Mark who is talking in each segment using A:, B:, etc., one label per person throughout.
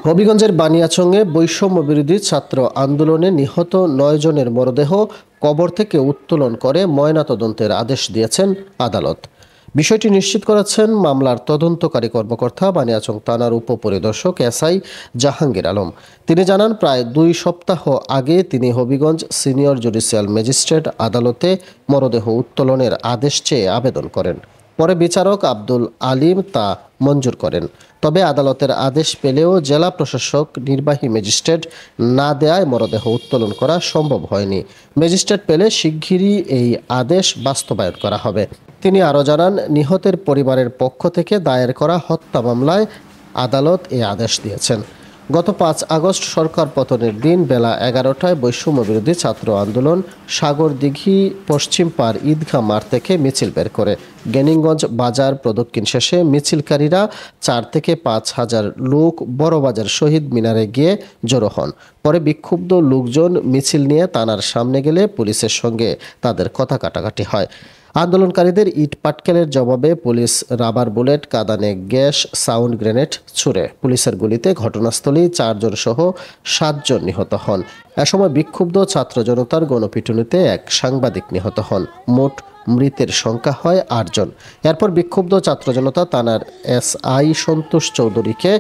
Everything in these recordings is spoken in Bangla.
A: হবিগঞ্জের বানিয়াচংয়ে বৈষম্য বিরোধী ছাত্র আন্দোলনে নিহত ৯ জনের মরদেহ কবর থেকে উত্তোলন করে ময়নাতদন্তের আদেশ দিয়েছেন আদালত। বিষয়টি নিশ্চিত করেছেন মামলার তদন্তকারী কর্মকর্তা বানিয়াচং থানার উপপরিদর্শক এসআই জাহাঙ্গীর আলম। তিনি জানান, প্রায় ২ সপ্তাহ আগে তিনি হবিগঞ্জ সিনিয়র জুডিশিয়াল ম্যাজিস্ট্রেট আদালতে মরদেহ উত্তোলনের আদেশ চেয়ে আবেদন করেন। পরে বিচারক আব্দুল আলিম তা মঞ্জুর করেন। তবে আদালতের আদেশ পেলেও জেলা প্রশাসক নির্বাহী ম্যাজিস্ট্রেট না দেয়ায় মরদেহ উত্তোলন করা সম্ভব হয়নি। ম্যাজিস্ট্রেট পেলে শিগগিরই এই আদেশ বাস্তবায়ন করা হবে। তিনি আরও জানান, নিহতের পরিবারের পক্ষ থেকে দায়ের করা হত্যা মামলায় আদালত এই আদেশ দিয়েছেন। গত ৫ আগস্ট সরকার পতনের দিন বেলা ১১টায় বৈষম্য বিরোধী ছাত্র আন্দোলন সাগরদিঘি পশ্চিম পাড় ঈদগাহ মাঠ থেকে মিছিল বের করে জ্ঞানীগঞ্জ বাজার প্রদক্ষিণ শেষে মিছিলকারীরা ৪ থেকে ৫ হাজার লোক বড়বাজার শহীদ মিনারে গিয়ে জড়ো হন। পরে বিক্ষুব্ধ লোকজন মিছিল নিয়ে থানার সামনে গেলে পুলিশের সঙ্গে তাদের কথা কাটাকাটি হয়। আন্দোলনকারীদের ইট পাটকেলের জবাবে পুলিশ রাবার বুলেট, কাঁদানে গ্যাস, সাউন্ড গ্রেনেড ছুড়ে। পুলিশের গুলিতে ঘটনাস্থলেই ৪ জন সহ ৭ জন নিহত হন। এ সময় বিক্ষুব্ধ ছাত্র জনতার গণপিটুনিতে এক সাংবাদিক নিহত হন। মোট মৃতের সংখ্যা হয় ৮ জন। এরপর বিক্ষুব্ধ ছাত্র জনতা থানার এসআই সন্তোষ চৌধুরীকে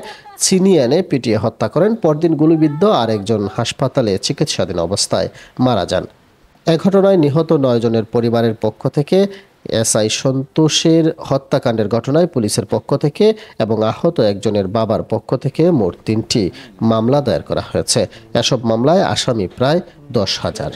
A: ছিনিয়ে এনে পিটিয়ে হত্যা করেন। পরদিন গুলিবিদ্ধ আরেকজন হাসপাতালে চিকিৎসাধীন অবস্থায় মারা যান। এ ঘটনায় নিহত ৯ জনের পরিবারের পক্ষ থেকে এসআই সন্তোষের হত্যাকাণ্ডের ঘটনায় পুলিশের পক্ষ থেকে এবং আহত একজনের বাবার পক্ষ থেকে মোট ৩টি মামলা দায়ের করা হয়েছে। এসব মামলায় আসামি প্রায় ১০,০০০।